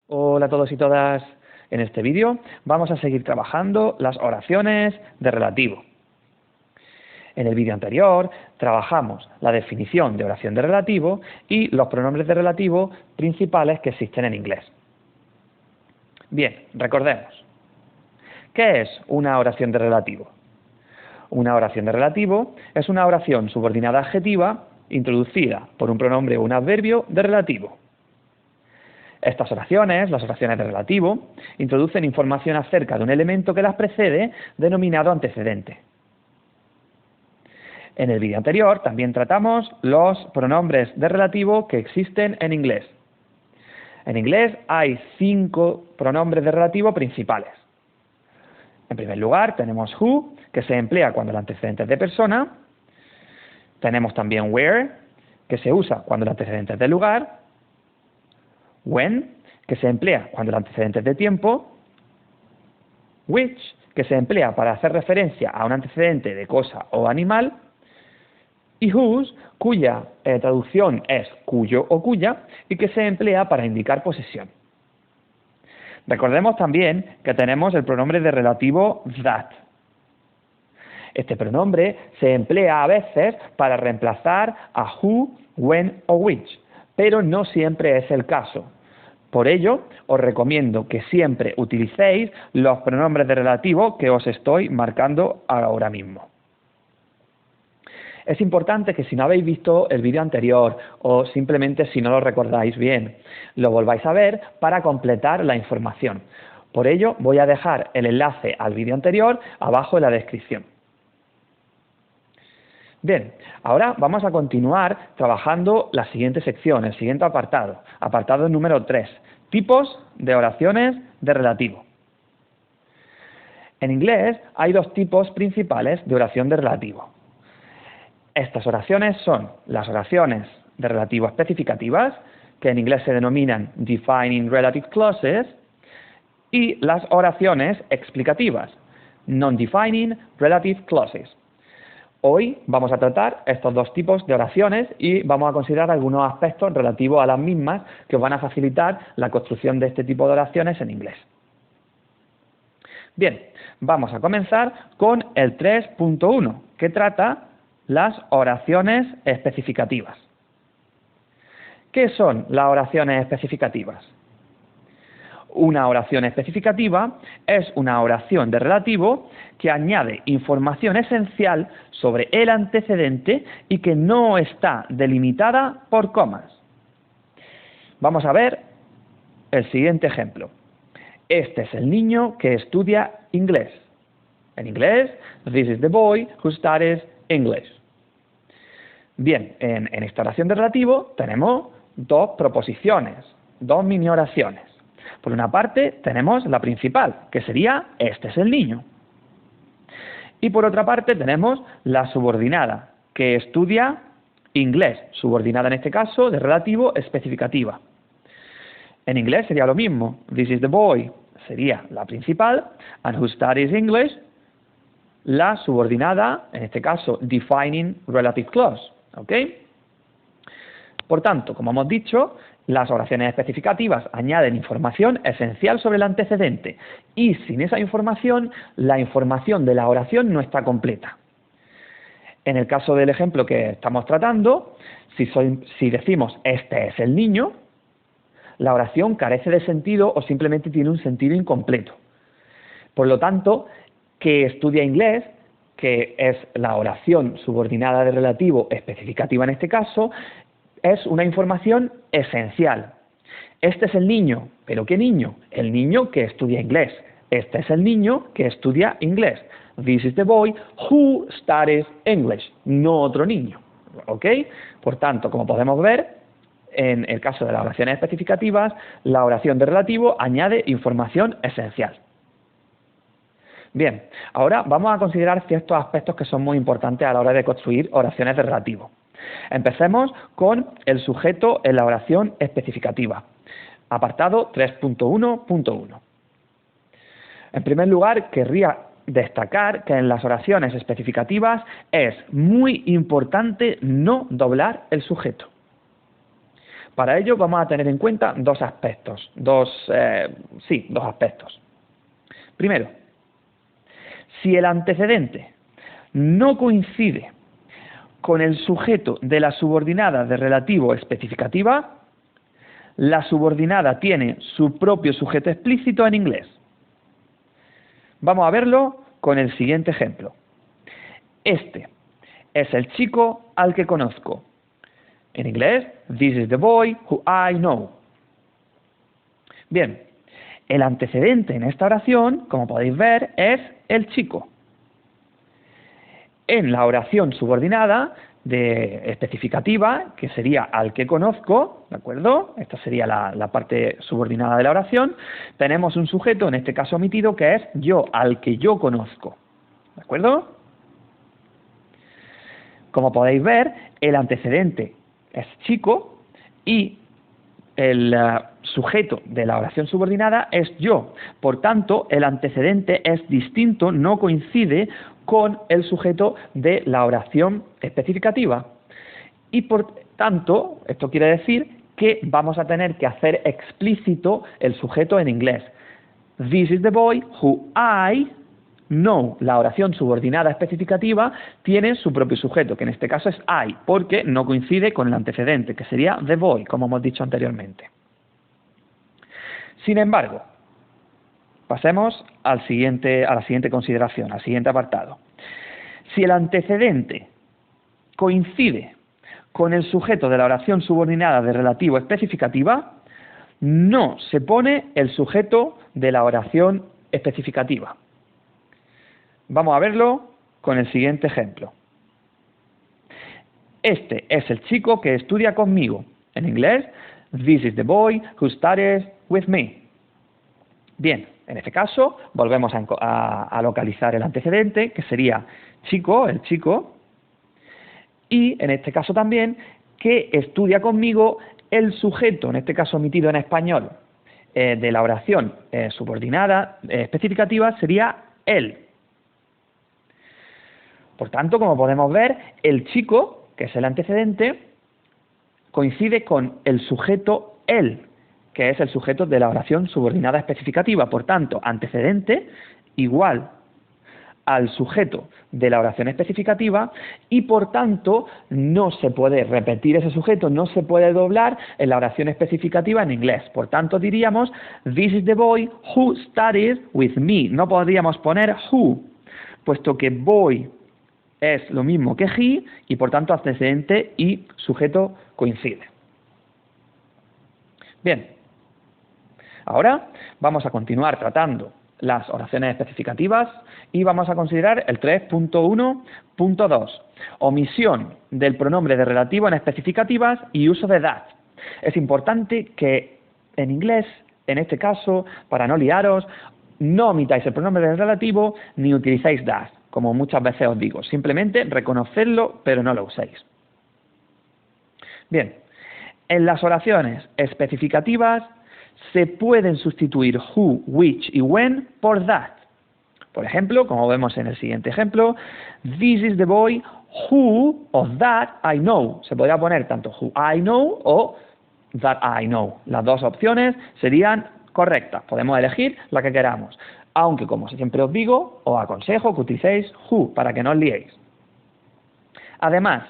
Hola a todos y todas. En este vídeo vamos a seguir trabajando las oraciones de relativo. En el vídeo anterior trabajamos la definición de oración de relativo y los pronombres de relativo principales que existen en inglés. Bien, recordemos. ¿Qué es una oración de relativo? Una oración de relativo es una oración subordinada adjetiva introducida por un pronombre o un adverbio de relativo. Estas oraciones, las oraciones de relativo, introducen información acerca de un elemento que las precede, denominado antecedente. En el vídeo anterior también tratamos los pronombres de relativo que existen en inglés. En inglés hay 5 pronombres de relativo principales. En primer lugar tenemos who, que se emplea cuando el antecedente es de persona. Tenemos también where, que se usa cuando el antecedente es de lugar. When, que se emplea cuando el antecedente es de tiempo. Which, que se emplea para hacer referencia a un antecedente de cosa o animal. Y whose, cuya traducción es cuyo o cuya, y que se emplea para indicar posesión. Recordemos también que tenemos el pronombre de relativo that. Este pronombre se emplea a veces para reemplazar a who, when o which, pero no siempre es el caso. Por ello, os recomiendo que siempre utilicéis los pronombres de relativo que os estoy marcando ahora mismo. Es importante que si no habéis visto el vídeo anterior o simplemente si no lo recordáis bien, lo volváis a ver para completar la información. Por ello, voy a dejar el enlace al vídeo anterior abajo en la descripción. Bien, ahora vamos a continuar trabajando la siguiente sección, el siguiente apartado, apartado número 3, tipos de oraciones de relativo. En inglés hay 2 tipos principales de oración de relativo. Estas oraciones son las oraciones de relativo especificativas, que en inglés se denominan defining relative clauses, y las oraciones explicativas, non-defining relative clauses. Hoy vamos a tratar estos 2 tipos de oraciones y vamos a considerar algunos aspectos relativos a las mismas que os van a facilitar la construcción de este tipo de oraciones en inglés. Bien, vamos a comenzar con el 3.1, que trata las oraciones especificativas. ¿Qué son las oraciones especificativas? Una oración especificativa es una oración de relativo que añade información esencial sobre el antecedente y que no está delimitada por comas. Vamos a ver el siguiente ejemplo. Este es el niño que estudia inglés. En inglés, this is the boy who studies English. Bien, en esta oración de relativo tenemos 2 proposiciones, 2 mini oraciones. Por una parte tenemos la principal, que sería este es el niño. Y por otra parte tenemos la subordinada, que estudia inglés, subordinada en este caso de relativo especificativa. En inglés sería lo mismo, this is the boy sería la principal, and who studies English, la subordinada, en este caso defining relative clause. ¿Ok? Por tanto, como hemos dicho, las oraciones especificativas añaden información esencial sobre el antecedente y sin esa información, la información de la oración no está completa. En el caso del ejemplo que estamos tratando, si decimos este es el niño, la oración carece de sentido o simplemente tiene un sentido incompleto. Por lo tanto, que estudia inglés, que es la oración subordinada de relativo especificativa en este caso, es una información esencial. Este es el niño, ¿pero qué niño? El niño que estudia inglés. Este es el niño que estudia inglés. This is the boy who studies English, no otro niño. ¿Ok? Por tanto, como podemos ver, en el caso de las oraciones especificativas, la oración de relativo añade información esencial. Bien, ahora vamos a considerar ciertos aspectos que son muy importantes a la hora de construir oraciones de relativo. Empecemos con el sujeto en la oración especificativa. Apartado 3.1.1. En primer lugar, querría destacar que en las oraciones especificativas es muy importante no doblar el sujeto. Para ello vamos a tener en cuenta dos aspectos. Dos aspectos. Primero, si el antecedente no coincide con el sujeto de la subordinada de relativo especificativa, la subordinada tiene su propio sujeto explícito en inglés. Vamos a verlo con el siguiente ejemplo. Este es el chico al que conozco. En inglés, this is the boy who I know. Bien, el antecedente en esta oración, como podéis ver, es el chico. En la oración subordinada especificativa, que sería al que conozco, ¿de acuerdo? Esta sería la parte subordinada de la oración. Tenemos un sujeto, en este caso omitido, que es yo, al que yo conozco. ¿De acuerdo? Como podéis ver, el antecedente es chico y el sujeto de la oración subordinada es yo. Por tanto, el antecedente es distinto, no coincide con el sujeto de la oración especificativa. Y por tanto, esto quiere decir que vamos a tener que hacer explícito el sujeto en inglés. This is the boy who I know. La oración subordinada especificativa tiene su propio sujeto, que en este caso es I, porque no coincide con el antecedente, que sería the boy, como hemos dicho anteriormente. Sin embargo, pasemos a la siguiente consideración, al siguiente apartado. Si el antecedente coincide con el sujeto de la oración subordinada de relativo especificativa, no se pone el sujeto de la oración especificativa. Vamos a verlo con el siguiente ejemplo. Este es el chico que estudia conmigo. En inglés, this is the boy who studies with me. Bien, en este caso volvemos a localizar el antecedente, que sería chico, el chico, y en este caso también que estudia conmigo el sujeto, en este caso omitido en español, de la oración subordinada especificativa sería él. Por tanto, como podemos ver, el chico, que es el antecedente, coincide con el sujeto él, que es el sujeto de la oración subordinada especificativa. Por tanto, antecedente igual al sujeto de la oración especificativa y, por tanto, no se puede repetir ese sujeto, no se puede doblar en la oración especificativa en inglés. Por tanto, diríamos, this is the boy who studies with me. No podríamos poner who, puesto que boy es lo mismo que he y, por tanto, antecedente y sujeto coinciden. Bien, ahora vamos a continuar tratando las oraciones especificativas y vamos a considerar el 3.1.2, omisión del pronombre de relativo en especificativas y uso de that. Es importante que en inglés, en este caso, para no liaros, no omitáis el pronombre de relativo ni utilizáis that, como muchas veces os digo. Simplemente reconocedlo, pero no lo uséis. Bien, en las oraciones especificativas se pueden sustituir who, which y when por that. Por ejemplo, como vemos en el siguiente ejemplo, this is the boy who o that I know. Se podría poner tanto who I know o that I know. Las dos opciones serían correctas. Podemos elegir la que queramos. Aunque, como siempre os digo, os aconsejo que utilicéis who para que no os liéis. Además,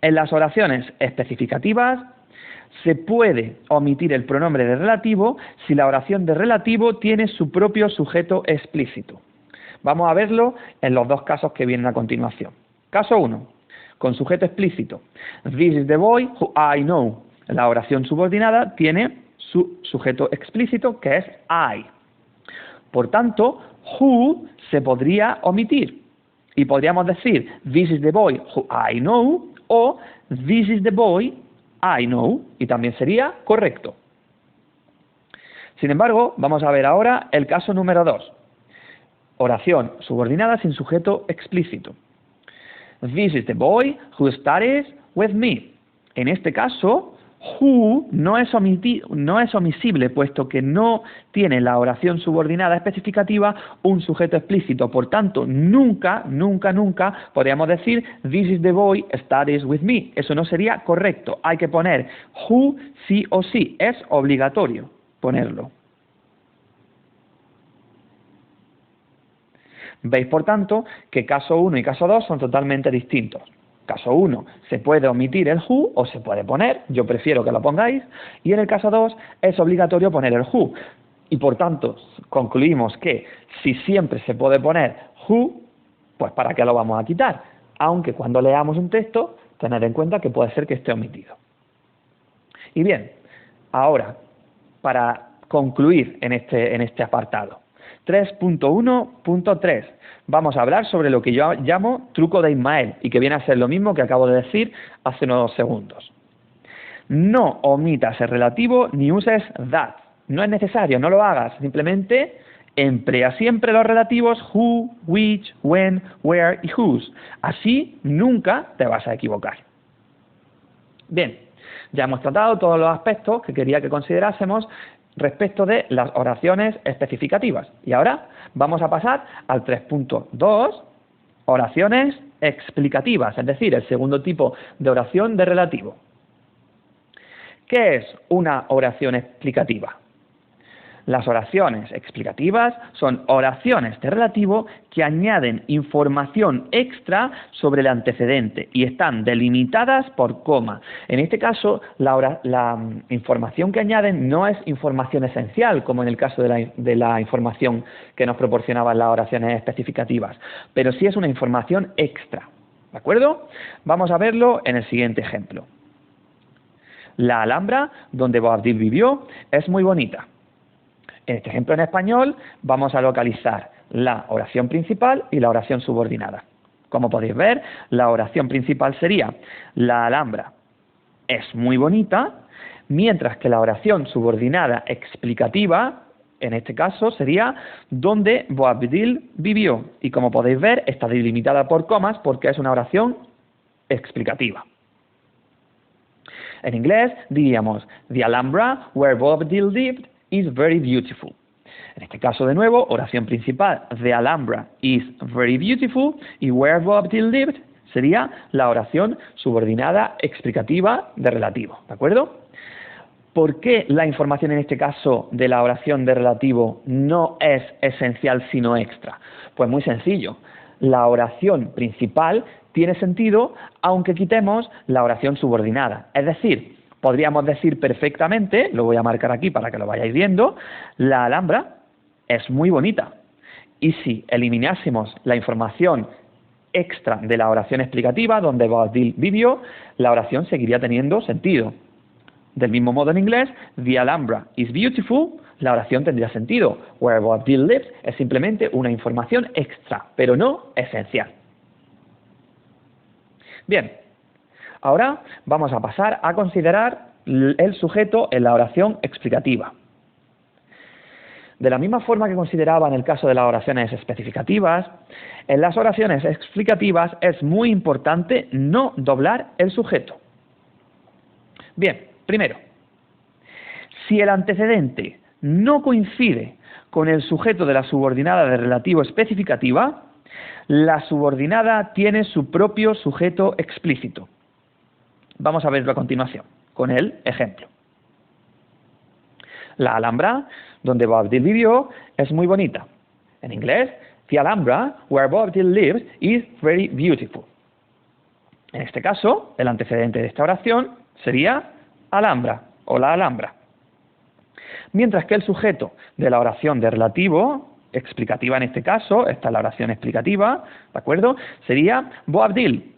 en las oraciones especificativas se puede omitir el pronombre de relativo si la oración de relativo tiene su propio sujeto explícito. Vamos a verlo en los dos casos que vienen a continuación. Caso 1, con sujeto explícito. This is the boy who I know. La oración subordinada tiene su sujeto explícito, que es I. Por tanto, who se podría omitir. Y podríamos decir, this is the boy who I know, o this is the boy I know, y también sería correcto. Sin embargo, vamos a ver ahora el caso número 2. Oración subordinada sin sujeto explícito. This is the boy who studies with me. En este caso, Who no es omisible, puesto que no tiene la oración subordinada especificativa un sujeto explícito. Por tanto, nunca podríamos decir this is the boy studies with me. Eso no sería correcto. Hay que poner who sí o sí. Es obligatorio ponerlo. Veis, por tanto, que caso 1 y caso 2 son totalmente distintos. Caso 1 se puede omitir el who o se puede poner, yo prefiero que lo pongáis, y en el caso 2 es obligatorio poner el who. Y por tanto, concluimos que si siempre se puede poner who, pues ¿para qué lo vamos a quitar? Aunque cuando leamos un texto, tened en cuenta que puede ser que esté omitido. Y bien, ahora, para concluir en este apartado, 3.1.3. Vamos a hablar sobre lo que yo llamo truco de Ismael y que viene a ser lo mismo que acabo de decir hace unos segundos. No omitas el relativo ni uses that. No es necesario, no lo hagas. Simplemente emplea siempre los relativos who, which, when, where y whose. Así nunca te vas a equivocar. Bien, ya hemos tratado todos los aspectos que quería que considerásemos respecto de las oraciones especificativas. Y ahora vamos a pasar al 3.2, oraciones explicativas, es decir, el segundo tipo de oración de relativo. ¿Qué es una oración explicativa? Las oraciones explicativas son oraciones de relativo que añaden información extra sobre el antecedente y están delimitadas por coma. En este caso, la información que añaden no es información esencial, como en el caso de la información que nos proporcionaban las oraciones especificativas, pero sí es una información extra. ¿De acuerdo? Vamos a verlo en el siguiente ejemplo. La Alhambra, donde Boabdil vivió, es muy bonita. En este ejemplo en español vamos a localizar la oración principal y la oración subordinada. Como podéis ver, la oración principal sería la Alhambra es muy bonita, mientras que la oración subordinada explicativa, en este caso, sería donde Boabdil vivió. Y como podéis ver, está delimitada por comas porque es una oración explicativa. En inglés diríamos The Alhambra where Boabdil lived is very beautiful. En este caso, de nuevo, oración principal, the Alhambra is very beautiful, y where Boabdil lived sería la oración subordinada explicativa de relativo, ¿de acuerdo? ¿Por qué la información en este caso de la oración de relativo no es esencial sino extra? Pues muy sencillo, la oración principal tiene sentido aunque quitemos la oración subordinada, es decir, podríamos decir perfectamente, lo voy a marcar aquí para que lo vayáis viendo, la Alhambra es muy bonita. Y si eliminásemos la información extra de la oración explicativa, donde Boabdil vivió, la oración seguiría teniendo sentido. Del mismo modo en inglés, The Alhambra is beautiful, la oración tendría sentido. Where Boabdil lived es simplemente una información extra, pero no esencial. Bien. Ahora vamos a pasar a considerar el sujeto en la oración explicativa. De la misma forma que consideraba en el caso de las oraciones especificativas, en las oraciones explicativas es muy importante no doblar el sujeto. Bien, primero, si el antecedente no coincide con el sujeto de la subordinada de relativo especificativa, la subordinada tiene su propio sujeto explícito. Vamos a verlo a continuación, con el ejemplo. La Alhambra, donde Boabdil vivió, es muy bonita. En inglés, the Alhambra, where Boabdil lived, is very beautiful. En este caso, el antecedente de esta oración sería Alhambra o la Alhambra. Mientras que el sujeto de la oración de relativo, explicativa en este caso, esta es la oración explicativa, ¿de acuerdo? Sería Boabdil.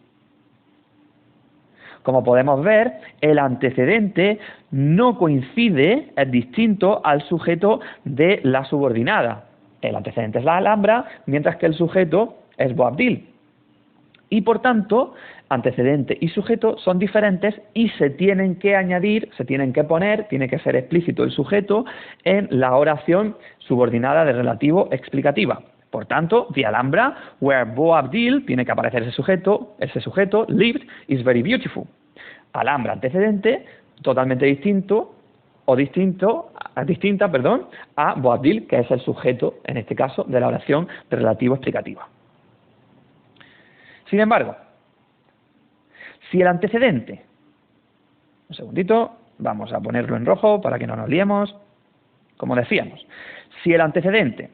Como podemos ver, el antecedente no coincide, es distinto al sujeto de la subordinada. El antecedente es la Alhambra, mientras que el sujeto es Boabdil. Y por tanto, antecedente y sujeto son diferentes y se tienen que añadir, se tienen que poner, tiene que ser explícito el sujeto en la oración subordinada de relativo explicativa. Por tanto, the Alhambra, where Boabdil, tiene que aparecer ese sujeto, lived, is very beautiful. Alhambra antecedente, totalmente distinta, a Boabdil, que es el sujeto, en este caso, de la oración de relativo explicativa. Sin embargo, si el antecedente, un segundito, vamos a ponerlo en rojo para que no nos liemos, como decíamos, si el antecedente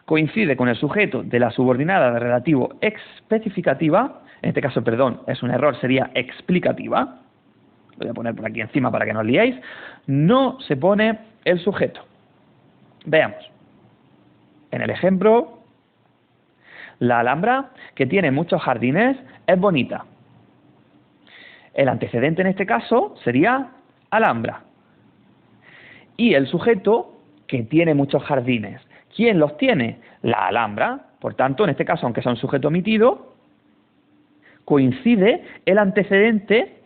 coincide con el sujeto de la subordinada de relativo especificativa, en este caso, perdón, es un error, sería explicativa, lo voy a poner por aquí encima para que no os liéis, no se pone el sujeto. Veamos. En el ejemplo, la Alhambra, que tiene muchos jardines, es bonita. El antecedente en este caso sería Alhambra. Y el sujeto, que tiene muchos jardines. ¿Quién los tiene? La Alhambra. Por tanto, en este caso, aunque sea un sujeto omitido, coincide el antecedente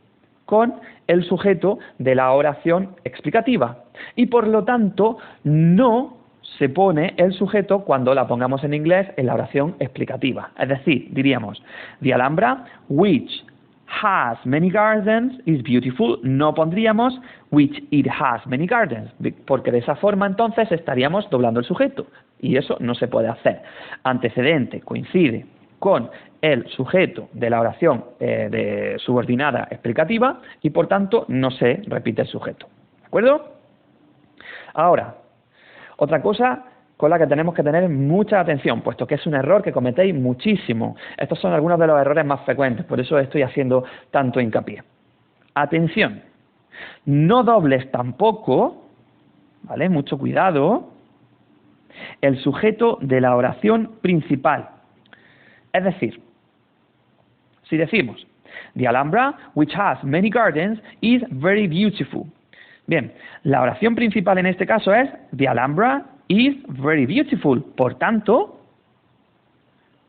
con el sujeto de la oración explicativa. Y por lo tanto, no se pone el sujeto cuando la pongamos en inglés en la oración explicativa. Es decir, diríamos, the Alhambra, which has many gardens, is beautiful. No pondríamos which it has many gardens, porque de esa forma entonces estaríamos doblando el sujeto. Y eso no se puede hacer. Antecedente coincide con el sujeto de la oración de subordinada explicativa y por tanto no se repite el sujeto. ¿De acuerdo? Ahora, otra cosa con la que tenemos que tener mucha atención, puesto que es un error que cometéis muchísimo. Estos son algunos de los errores más frecuentes, por eso estoy haciendo tanto hincapié. Atención, no dobles tampoco, ¿vale? Mucho cuidado, el sujeto de la oración principal. Es decir, si decimos, the Alhambra, which has many gardens, is very beautiful. Bien, la oración principal en este caso es, the Alhambra is very beautiful. Por tanto,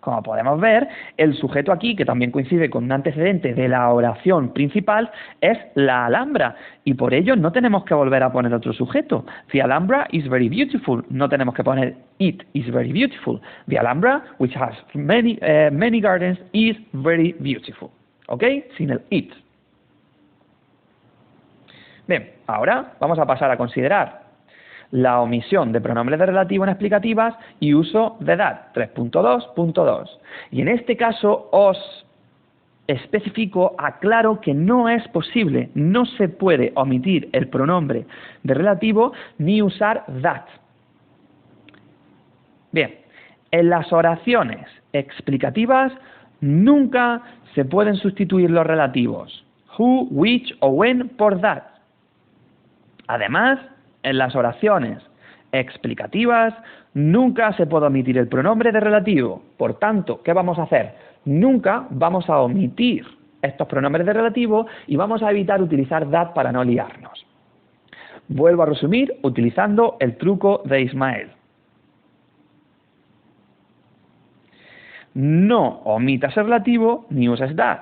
como podemos ver, el sujeto aquí, que también coincide con un antecedente de la oración principal, es la Alhambra. Y por ello no tenemos que volver a poner otro sujeto. The Alhambra is very beautiful. No tenemos que poner it is very beautiful. The Alhambra, which has many gardens, is very beautiful. ¿Ok? Sin el it. Bien, ahora vamos a pasar a considerar la omisión de pronombres de relativo en explicativas y uso de that, 3.2.2. Y en este caso os especifico, aclaro que no es posible, no se puede omitir el pronombre de relativo ni usar that. Bien, en las oraciones explicativas nunca se pueden sustituir los relativos who, which o when por that. Además, en las oraciones explicativas nunca se puede omitir el pronombre de relativo. Por tanto, ¿qué vamos a hacer? Nunca vamos a omitir estos pronombres de relativo y vamos a evitar utilizar that para no liarnos. Vuelvo a resumir utilizando el truco de Ismael. No omitas el relativo ni uses that.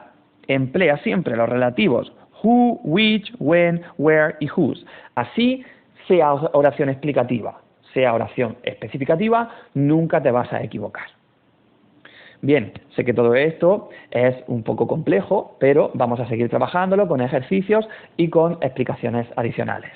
Emplea siempre los relativos who, which, when, where y whose. Así, sea oración explicativa, sea oración especificativa, nunca te vas a equivocar. Bien, sé que todo esto es un poco complejo, pero vamos a seguir trabajándolo con ejercicios y con explicaciones adicionales.